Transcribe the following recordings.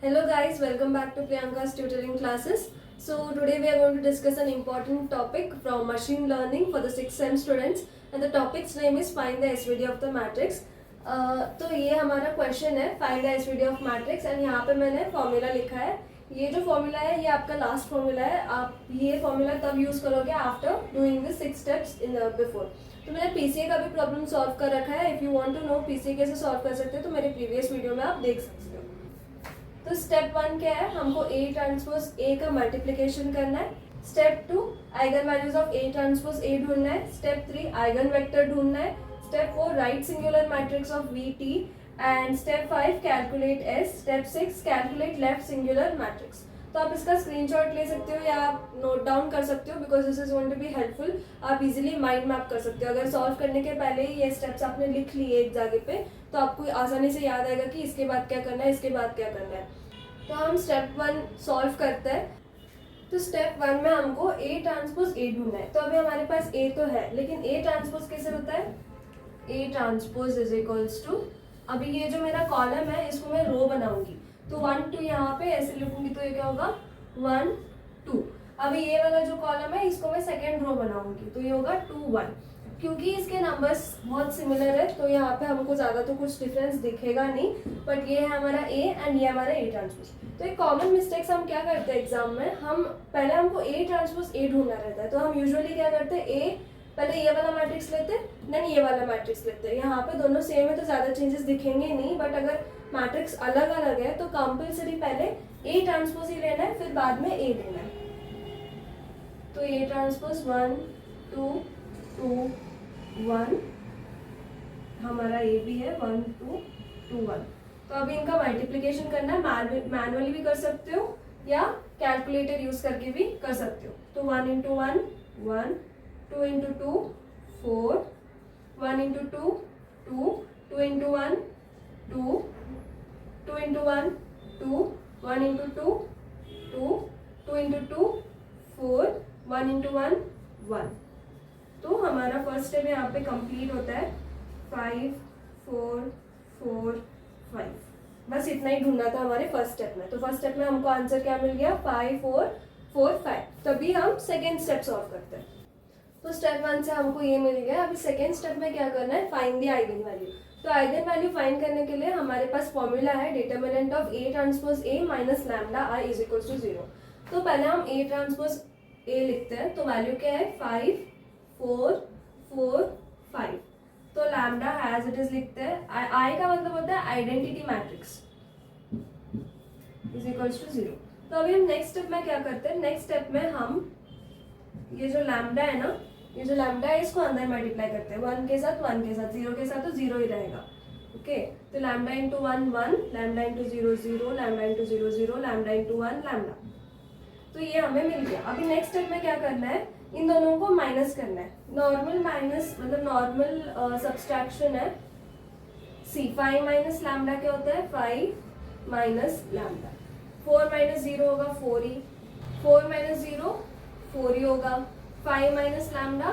Hello guys, welcome back to Priyanka's tutoring classes. So today we are going to discuss an important topic from machine learning for the 6th sem students and the topic's name is find the SVD of the matrix. तो ये हमारा question है find the SVD of matrix and यहाँ पे मैंने formula लिखा है. ये जो फॉर्मूला है ये आपका लास्ट फॉर्मूला है. आप ये फॉर्मूला तब यूज करोगे after doing the 6 steps in before. तो मैंने पीसीए का भी प्रॉब्लम सॉल्व कर रखा है. If you want to know PCA कैसे सॉल्व कर सकते हो तो मेरे प्रीवियस वीडियो में आप देख सकते हो. तो स्टेप 1 क्या है, हमको A ट्रांसपोज A का मल्टीप्लिकेशन करना है. Step 2 eigen values of A transpose A ढूंढना है. स्टेप 3 आइगन वेक्टर ढूंढना है. Step 4 right singular matrix of VT and step 5 calculate S. Step 6 calculate left singular matrix. तो आप इसका स्क्रीनशॉट ले सकते हो या आप नोट डाउन कर सकते हो because this is going to be helpful. आप इजीली माइंड मैप कर सकते हो. अगर सॉल्व करने के पहले ही ये स्टेप्स आपने लिख लिए एक जगह पे तो आपको आसानी से याद आएगा कि इसके बाद क्या करना है, इसके बाद क्या करना है. तो हम स्टेप 1 सॉल्व करते हैं. तो स्टेप 1 में हमको A ट्रांसपोज A ढूंढना है. तो अभी हमारे पास A तो है लेकिन A ट्रांसपोज कैसे होता है, A transpose is equals to, अभी ये जो मेरा कॉलम है इसको मैं रो बनाऊंगी तो 1 2 यहाँ पे ऐसे लिखूंगी तो ये क्या होगा 1 2. अभी ये वाला जो कॉलम है इसको मैं सेकेंड रो बनाऊंगी तो ये होगा 2 1. क्योंकि इसके नंबर्स बहुत सिमिलर है तो यहाँ पे हमको ज़्यादा तो कुछ डिफरेंस दिखेगा नहीं. बट ये है हमारा A एंड ये हमारा A ट्रांसपोज. तो एक कॉमन मिस्टेक्स हम क्या करते हैं एग्जाम में, हम पहले हमको A ट्रांसपोज A ढूंढना रहता है. तो हम यूजुअली क्या करते हैं A पहले ये वाला मैट्रिक्स लेते देन ये वाला मैट्रिक्स लेते हैं. यहाँ पे दोनों सेम है तो ज़्यादा चेंजेस दिखेंगे नहीं. बट अगर मैट्रिक्स अलग अलग है तो कंपल्सरी पहले A ट्रांसपोज ही लेना है फिर बाद में A लेना है. तो A ट्रांसपोज 1 2 2 1 हमारा A भी है 1 2 2 1. तो अभी इनका मल्टीप्लिकेशन करना है. मैनुअली भी कर सकते हो या कैलकुलेटर यूज करके भी कर सकते हो. तो 1 into 1 1 2 into 2 4 1 into 2 2 2 into 1 2 2 into 1 2 1 into 2 2 2 into 2 4 1 into 1 1. तो हमारा फर्स्ट स्टेप यहाँ पे कंप्लीट होता है 5 4 4 5. बस इतना ही ढूंढना था हमारे फर्स्ट स्टेप में. तो फर्स्ट स्टेप में हमको आंसर क्या मिल गया 5 4 4 5. तभी हम सेकेंड स्टेप सॉल्व करते हैं. तो स्टेप 1 से हमको ये मिल गया. अभी सेकेंड स्टेप में क्या करना है, फाइंड द आइगन वैल्यू. तो आइगन वैल्यू फाइंड करने के लिए हमारे पास फॉर्मूला है determinant of A transpose A minus lambda I is equal to 0. तो पहले हम A ट्रांसपोज A लिखते हैं. तो वैल्यू क्या है 5 4 4 5. तो लैम्डा एज इट इज लिखते हैं. I का मतलब होता है identity matrix is equals to 0. तो अभी हम नेक्स्ट स्टेप में क्या करते हैं, नेक्स्ट स्टेप में हम ये जो लैम्डा है ना, ये जो लैम्डा है इसको अंदर मल्टीप्लाई करते हैं 1 के साथ 1 के साथ 0 के साथ तो 0 ही रहेगा. ओके. तो lambda into 1 1 lambda into 0 0 lambda into 0 0 lambda into 1 lambda. तो ये हमें मिल गया. अभी नेक्स्ट स्टेप में क्या करना है, इन दोनों को माइनस करना है. नॉर्मल माइनस मतलब नॉर्मल सब्सट्रैक्शन है. सी 5 माइनस लैम्डा क्या होता है 5 माइनस लैम्डा. 4 माइनस 0 होगा 4 ही. 4 माइनस 0 4 ही होगा. 5 माइनस लैम्डा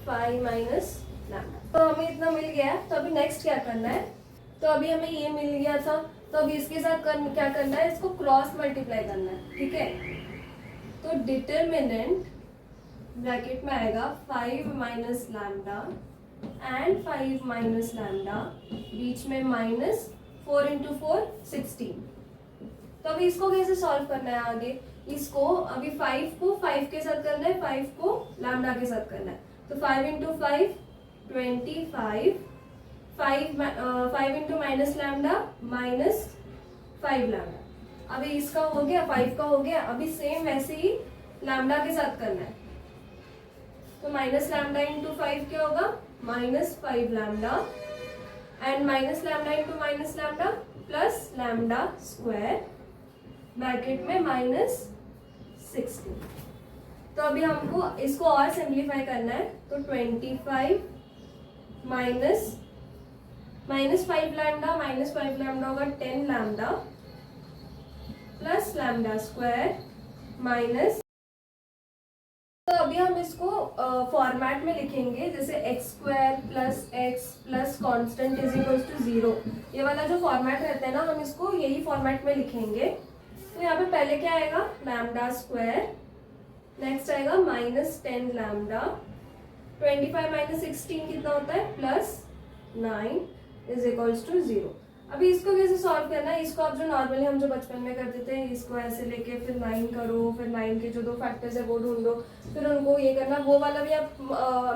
5 माइनस लैम्डा. तो हमें इतना मिल गया है. तो अभी नेक्स्ट क्या करना है, तो अभी हमें ये मिल गया था तो अभी इसके साथ क्या करना है, इसको क्रॉस मल्टीप्लाई करना है. ठीक है. तो डिटर्मिनेंट ब्रैकेट में आएगा 5 minus lambda and 5 minus lambda बीच में माइनस 4 इंटू 4 16. तो अभी इसको कैसे सॉल्व करना है आगे, इसको अभी 5 को 5 के साथ करना है, 5 को लैम्डा के साथ करना है. तो 5 into 5 25 5 into minus lambda minus 5 lambda. अभी इसका हो गया 5 का हो गया. अभी सेम वैसे ही लैम्डा के साथ करना है. तो माइनस लैम्डा इंटू 5 क्या होगा minus 5 lambda and minus lambda into minus lambda plus lambda square bracket में माइनस 16. तो अभी हमको इसको और सिंप्लीफाई करना है. तो 25 माइनस 5 लैम्डा होगा 10 lambda plus lambda square minus. तो अभी हम इसको फॉर्मेट में लिखेंगे, जैसे x square plus x plus constant is equals to 0, ये वाला जो फॉर्मेट रहता है ना, हम इसको यही फॉर्मेट में लिखेंगे। तो यहाँ पे पहले क्या आएगा, लैम्डा स्क्वायर, नेक्स्ट आएगा -10 लैम्डा, 25 माइनस 16 कितना होता है, +9 इज इक्वल्स टू 0। अभी इसको कैसे सॉल्व करना है, इसको आप जो नॉर्मली हम जो बचपन में करते थे, इसको ऐसे लेके फिर 9 करो, फिर 9 के जो 2 फैक्टर्स है वो ढूंढो, फिर उनको ये करना, वो वाला भी आप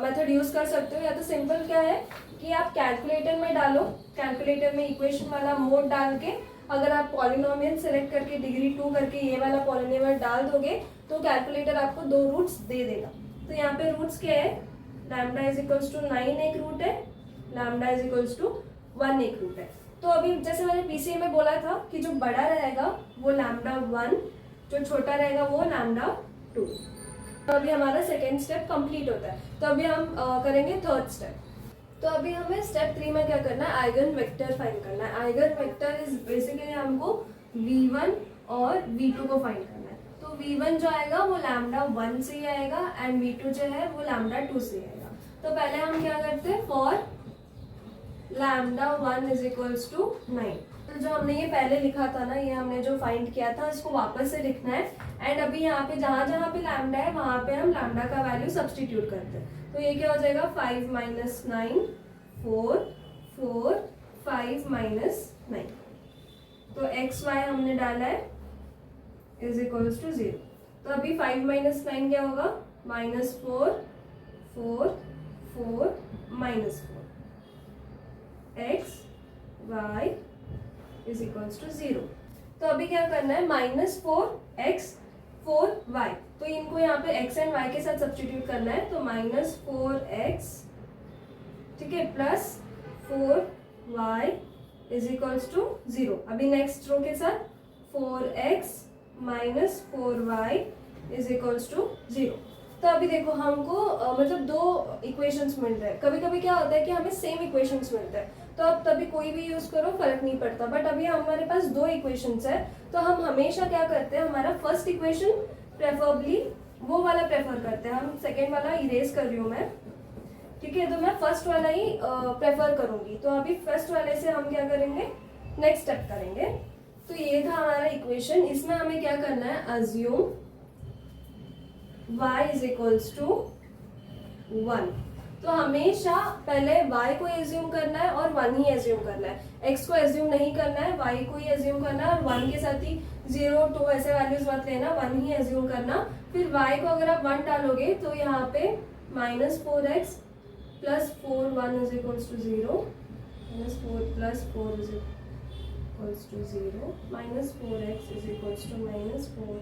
मेथड यूज कर सकते हो। या तो सिंपल क्या है कि आप कैलकुलेटर में डालो, कैलकुलेटर में इक्वेशन वाला मोड डाल के अगर आप पॉलिनोमियल सेलेक्ट करके डिग्री 2 करके ये वाला पॉलिनोमियल डाल दोगे तो कैलकुलेटर आपको 2 रूट्स दे देगा। तो यहाँ पे रूट्स क्या है, लैम्डा इज इक्वल्स टू 9 एक रूट है, लैम्डा इज इक्वल्स टू 1 एक रूट है। तो अभी जैसे मैंने पीसीए में बोला था कि जो बड़ा रहेगा वो लैम्डा 1, जो छोटा रहेगा वो लैम्डा 2। तो अभी हमारा सेकेंड स्टेप कंप्लीट होता है। तो अभी हम करेंगे थर्ड स्टेप। तो अभी हमें स्टेप 3 में क्या करना है, आइगन वेक्टर फाइंड करना है। आइगन वेक्टर इज बेसिकली हमको v1 और v2 को फाइंड करना है। तो v1 जो आएगा वो लैम्डा 1 से ही आएगा एंड v2 जो है वो लैम्डा 2 से आएगा। तो पहले हम क्या करते हैं, for lambda 1 is equals to 9। तो जो हमने ये पहले लिखा था ना, ये हमने जो फाइंड किया था, इसको वापस से लिखना है। एंड अभी यहाँ पे जहाँ जहाँ पे लैम्डा है वहाँ पे हम लैम्डा का वैल्यू सब्सटीट्यूट करते हैं। तो ये क्या हो जाएगा, 5 माइनस 9 4 4 5 माइनस 9। तो एक्स वाई हमने डाला है इज इक्वल्स टू 0। तो अभी 5 माइनस 9 क्या होगा, -4 4 4 -4 x y is equals to 0। तो अभी क्या करना है, -4x 4y, तो इनको यहाँ पे x एंड y के साथ सब्स्टिट्यूट करना है। तो -4x, ठीक है, plus 4y is equals to 0। अभी नेक्स्ट रो के साथ 4x minus 4y is equals to 0। तो अभी देखो हमको मतलब 2 इक्वेशंस मिल रहे हैं। कभी कभी क्या होता है कि हमें सेम इक्वेशंस मिलते हैं, तो अब तभी कोई भी यूज करो फर्क नहीं पड़ता। बट अभी हमारे पास 2 इक्वेशंस है, तो हम हमेशा क्या करते हैं, हमारा फर्स्ट इक्वेशन प्रेफरेबली वो वाला प्रेफर करते हैं। हम सेकेंड वाला इरेज कर रही हूँ मैं, ठीक है, तो मैं फर्स्ट वाला ही प्रेफर करूंगी। तो अभी फर्स्ट वाले से हम क्या करेंगे, नेक्स्ट स्टेप करेंगे। तो ये था हमारा इक्वेशन, इसमें हमें क्या करना है, assume y is equals to 1। तो हमेशा पहले y को एज्यूम करना है और 1 ही एज्यूम करना है, x को एज्यूम नहीं करना है, y को ही एज्यूम करना है। और 1 के साथ ही 0 2 ऐसे वैल्यूज मत लेना, 1 ही एज्यूम करना। फिर y को अगर आप 1 डालोगे तो यहाँ पे -4x plus 4 1 is equals to 0, -4 प्लस 4 is equals to 0, -4x is equals to -4।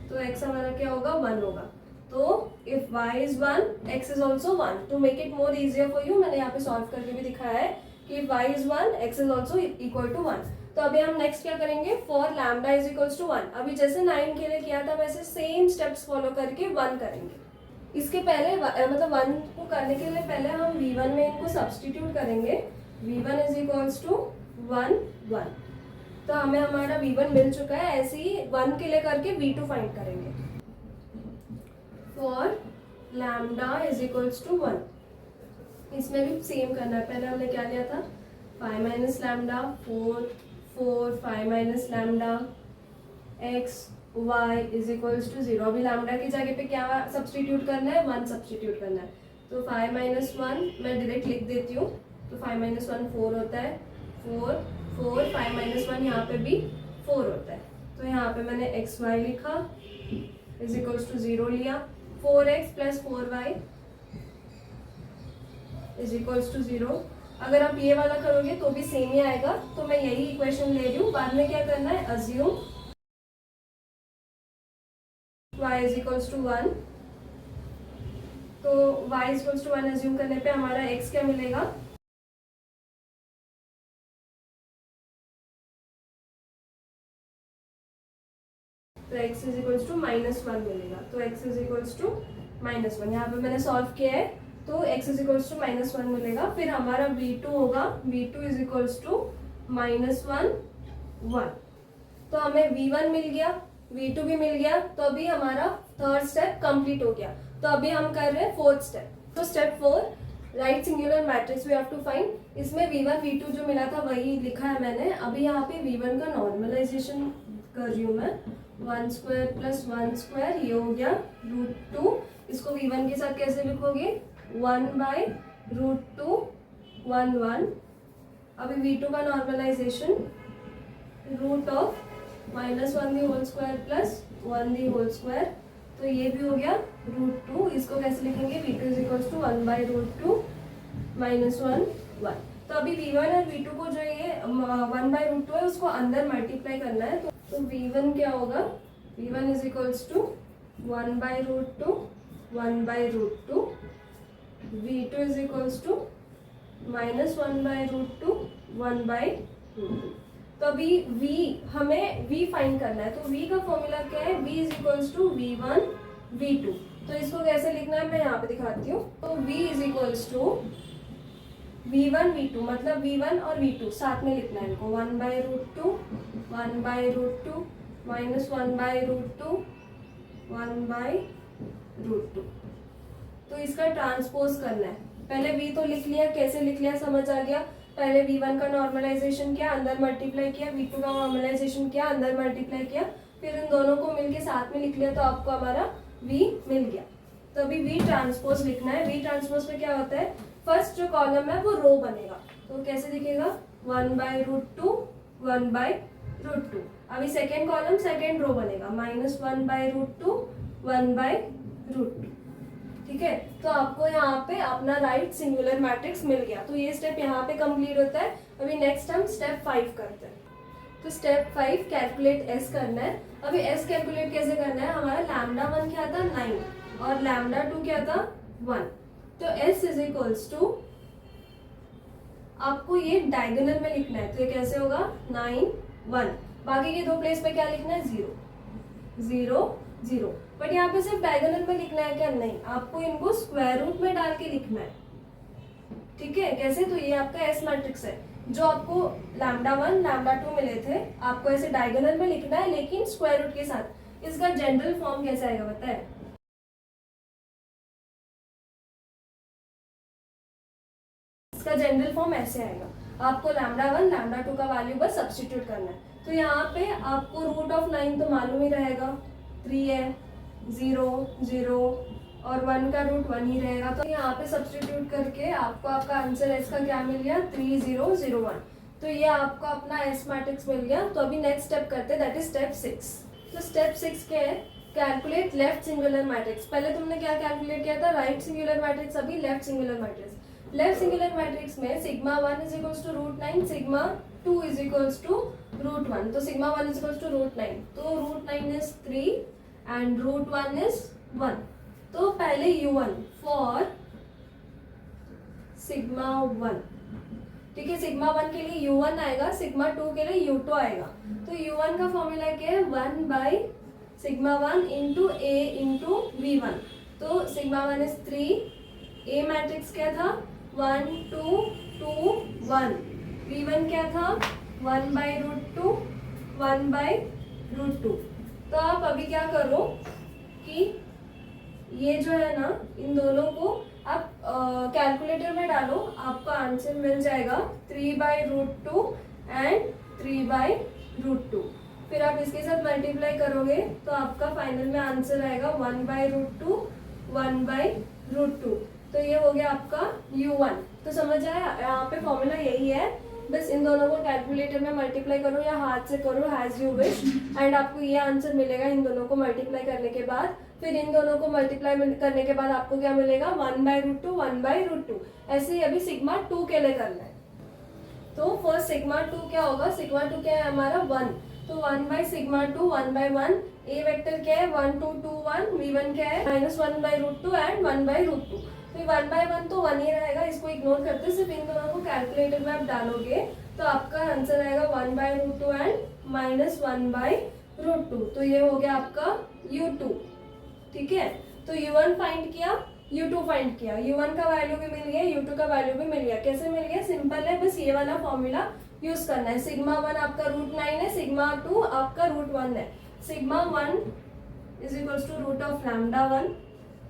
तो x हमारा क्या होगा, 1 होगा। तो if y is 1 x is also 1। To make it more easier for you, मैंने यहाँ पे सॉल्व करके भी दिखाया है कि if y is 1 x is also equal to 1। तो अभी हम नेक्स्ट क्या करेंगे, for lambda is equals to 1। अभी जैसे 9 के लिए किया था वैसे सेम स्टेप्स फॉलो करके 1 करेंगे। इसके पहले मतलब 1 को करने के लिए पहले हम v1 में इनको सब्सटीट्यूट करेंगे। v1 is equals to 1 1। तो हमें हमारा v1 मिल चुका है। ऐसे ही 1 के लिए करके v2 फाइंड करेंगे। For lambda is equals to 1, इसमें भी सेम करना है। पहले हमने क्या लिया था, 5 minus lambda 4 4 5 minus lambda x y is equals to 0। अभी लैम्डा की जगह पे क्या सब्सटीट्यूट करना है, 1 सब्सटीट्यूट करना है। तो 5 माइनस 1 मैं डायरेक्ट लिख देती हूँ। तो 5 माइनस 1 4 होता है, 4 4 5 माइनस 1 यहाँ पे भी 4 होता है। तो यहाँ पे मैंने एक्स वाई लिखा इज इक्वल्स टू 0 लिया। 4x plus 4y is equals to 0। अगर आप ये वाला करोगे तो भी सेम ही आएगा। तो मैं यही इक्वेशन ले रही हूँ। बाद में क्या करना है, assume y is equals to 1। तो y is equals to 1 assume करने पे हमारा x क्या मिलेगा, तो x इज इक्वल्स टू -1 मिलेगा। तो x इज इक्वल्स टू -1, यहाँ पे मैंने सॉल्व किया है। तो x इज इक्वल्स टू -1 मिलेगा। फिर हमारा v2 होगा, v2 इज इक्वल्स टू -1 1। तो हमें v1 मिल गया, v2 भी मिल गया। तो अभी हमारा थर्ड स्टेप कंप्लीट हो गया। तो अभी हम कर रहे हैं फोर्थ स्टेप. तो step 4, right singular matrix we have to find. इसमें v1 v2 जो मिला था वही लिखा है मैंने. अभी यहाँ पे v1 का नॉर्मलाइजेशन कर रही हूँ मैं. 1 स्क्वायर प्लस 1 स्क्वायर, ये हो गया √2. इसको v1 के साथ कैसे लिखोगे? 1 बाई √2 1 1. अभी v2 का normalization root of -1 the whole square plus 1 the whole square. तो ये भी हो गया √2. इसको कैसे लिखेंगे? v2 is equals to 1 by √2 -1 1. तो अभी v1 और v2 को जो ये 1 बाई √2 है उसको अंदर मल्टीप्लाई करना है. तो v1 क्या होगा? v1 is equals to 1 by √2 1 by √2. v2 is equals to -1 by √2 1 by √2. तो अभी v हमें v फाइंड करना है. तो v का फॉर्मूला क्या है? v is equals to v1 v2. तो इसको कैसे लिखना है मैं यहाँ पे दिखाती हूँ. तो v is equals to v1 v2, मतलब v1 और v2 साथ में लिखना है इनको. 1 बाई √2 1 बाई √2 -1 बाई √2 1 बाई √2. तो इसका ट्रांसपोज करना है. पहले v तो लिख लिया. कैसे लिख लिया समझ आ गया. पहले v1 का नॉर्मलाइजेशन किया, अंदर मल्टीप्लाई किया. v2 का नॉर्मलाइजेशन किया, अंदर मल्टीप्लाई किया. फिर इन दोनों को मिलके साथ में लिख लिया तो आपको हमारा v मिल गया. तो अभी v ट्रांसपोज लिखना है. v ट्रांसपोज पे क्या होता है? फर्स्ट जो कॉलम है वो रो बनेगा. तो कैसे दिखेगा? 1 बाई √2 1 बाई √2. अभी सेकेंड कॉलम सेकेंड रो बनेगा. -1 बाई √2 1 बाई √2. ठीक है. तो आपको यहाँ पे अपना राइट सिंगुलर मैट्रिक्स मिल गया. तो ये स्टेप यहाँ पे कंप्लीट होता है. अभी नेक्स्ट हम स्टेप 5 करते हैं. तो स्टेप 5 कैलकुलेट s करना है. अभी s कैलकुलेट कैसे करना है? हमारा λ1 क्या था? 9 और λ2 क्या था? 1. तो s इज इक्वल्स टू, आपको ये डायगोनल में लिखना है. तो ये कैसे होगा? 9 1. बाकी के दो प्लेस पे क्या लिखना है? 0 0 0. बट यहाँ पे सिर्फ डायगोनल में लिखना है क्या? नहीं, आपको इनको स्क्वायर रूट में डाल के लिखना है. ठीक है. कैसे? तो ये आपका एस मैट्रिक्स है. जो आपको λ1 λ2 मिले थे, आपको ऐसे डायगोनल में लिखना है लेकिन स्क्वायर रूट के साथ. इसका जनरल फॉर्म कैसे आएगा पता है? इसका जनरल फॉर्म ऐसे आएगा. आपको λ1 λ2 का वैल्यू बस सब्स्टिट्यूट करना है. तो यहाँ पे आपको रूट ऑफ 9 तो मालूम ही रहेगा, 3 है, 0 0 और 1 का रूट 1 ही रहेगा. तो यहाँ पे सब्स्टिट्यूट करके आपको आपका आंसर एस का क्या मिल गया? 3001. तो ये आपको अपना एस मैट्रिक्स मिल गया. तो अभी नेक्स्ट स्टेप करते हैं, दैट इज स्टेप 6. तो स्टेप 6 क्या है? Calculate left singular matrix. पहले तुमने क्या कैलकुलेट किया था? Right singular matrix. अभी left singular matrix. Left singular matrix में σ1 is equals to √9, σ2 is equals to √1. तो σ1 इज इक्वल्स टू √9. तो √9 इज 3 एंड √1 इज 1. तो पहले u1 फॉर σ1. ठीक है. σ1 के लिए u1 आएगा, σ2 के लिए u2 आएगा. तो u1 का फॉर्मूला क्या है? 1 by σ1 into a into v1. तो σ1 इज 3. a मैट्रिक्स क्या था? 1 2 2 1. v1 क्या था? 1 बाई √2 1 बाई √2. तो आप अभी क्या करो कि ये जो है ना, इन दोनों को आप कैलकुलेटर में डालो. आपका आंसर मिल जाएगा 3 बाई √2 एंड 3 बाई √2. फिर आप इसके साथ मल्टीप्लाई करोगे तो आपका फाइनल में आंसर आएगा 1 बाई √2 1 बाई √2. तो ये हो गया आपका u1. तो समझ आया? यहाँ पे फॉर्मूला यही है. बस इन दोनों को कैलकुलेटर में मल्टीप्लाई करो या हाथ से करो, हैज यू विश, एंड आपको ये आंसर मिलेगा इन दोनों को मल्टीप्लाई करने के बाद. फिर इन दोनों को मल्टीप्लाई करने के बाद आपको क्या मिलेगा? 1 बाई √2 1 बाई √2. ऐसे ही अभी σ2 के लिए करना है. तो फर्स्ट σ2 क्या होगा? σ2 क्या है हमारा? 1. तो 1 बाई σ2 1 बाई 1. ए वेक्टर क्या है? 1 2 2 1. v1 क्या है? -1 बाई √2 एंड 1 बाई √2. तो 1 बाई 1 तो 1 ही रहेगा. इसको इग्नोर करते सिर्फ इन दोनों को कैलकुलेटर में आप डालोगे तो आपका आंसर आएगा 1 बाई √2 एंड -1 बाई √2. तो ये हो गया आपका u2. ठीक है. तो u1 फाइंड किया, u2 फाइंड किया. u1 का वैल्यू भी मिल गया, u2 का वैल्यू भी मिल गया. कैसे मिल गया? सिंपल है. बस ये वाला फॉर्मूला यूज करना है. σ1 आपका √9 है, σ2 आपका √1 है. σ1 is equals to root of λ1,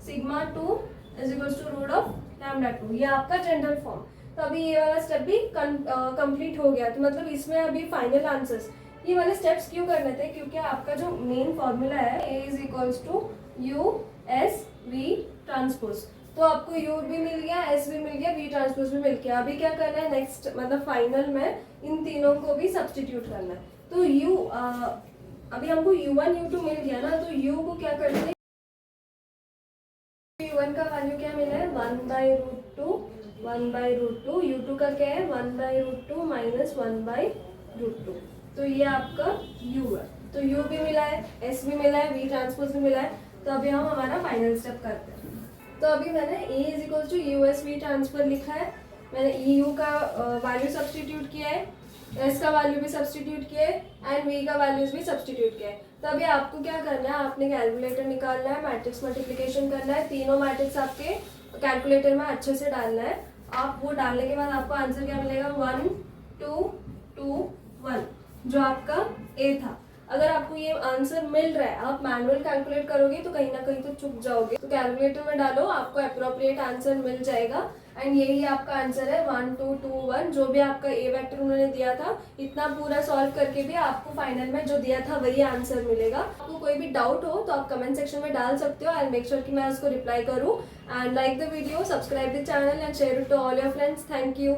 sigma 2 is equals to root of lambda 2, ये आपका जनरल फॉर्म। तो अभी ये वाला स्टेप भी कंप्लीट हो गया। तो मतलब इसमें अभी फाइनल आंसर्स, ये वाले स्टेप्स क्यों करने थे, क्योंकि आपका जो मेन फॉर्मूला है A is equals to U S V transpose, तो आपको यू भी मिल गया, एस भी मिल गया, वी ट्रांसपोज भी मिल गया। अभी क्या करना है नेक्स्ट, मतलब फाइनल में इन तीनों को भी सब्सटीट्यूट करना है। तो यू अभी हमको u1 u2 मिल गया ना, तो u को क्या करते हैं, u1 का वैल्यू क्या मिला है 1/√2, 1/√2, u2 का क्या है 1/√2 माइनस 1/√2, तो ये आपका u है। तो u भी मिला है, s भी मिला है, v ट्रांसपोज भी मिला है। तो अभी हम हमारा फाइनल स्टेप करते हैं। तो अभी मैंने a is equal to U S V transfer लिखा है, मैंने EU का वैल्यू सब्सटीट्यूट किया है, S का वैल्यू भी सब्सटीट्यूट किया है एंड V का वैल्यूज भी सब्सटीट्यूट किया है। तो अभी आपको क्या करना है, आपने कैलकुलेटर निकालना है, मैट्रिक्स मल्टीप्लिकेशन करना है, तीनों मैट्रिक्स आपके कैलकुलेटर में अच्छे से डालना है। आप वो डालने के बाद आपको आंसर क्या मिलेगा 1 2 2 1, जो आपका A था। अगर आपको ये आंसर मिल रहा है, आप मैनुअल कैलकुलेट करोगे तो कहीं ना कहीं तो चुक जाओगे, तो कैलकुलेटर में डालो, आपको अप्रोप्रिएट आंसर मिल जाएगा। एंड यही आपका आंसर है 1 2 2 1, जो भी आपका ए वेक्टर उन्होंने दिया था, इतना पूरा सॉल्व करके भी आपको फाइनल में जो दिया था वही आंसर मिलेगा। आपको कोई भी डाउट हो तो आप कमेंट सेक्शन में डाल सकते हो, आई मेक श्योर कि मैं उसको रिप्लाई करूँ। And like the video, subscribe the channel and share it to all your friends. Thank you.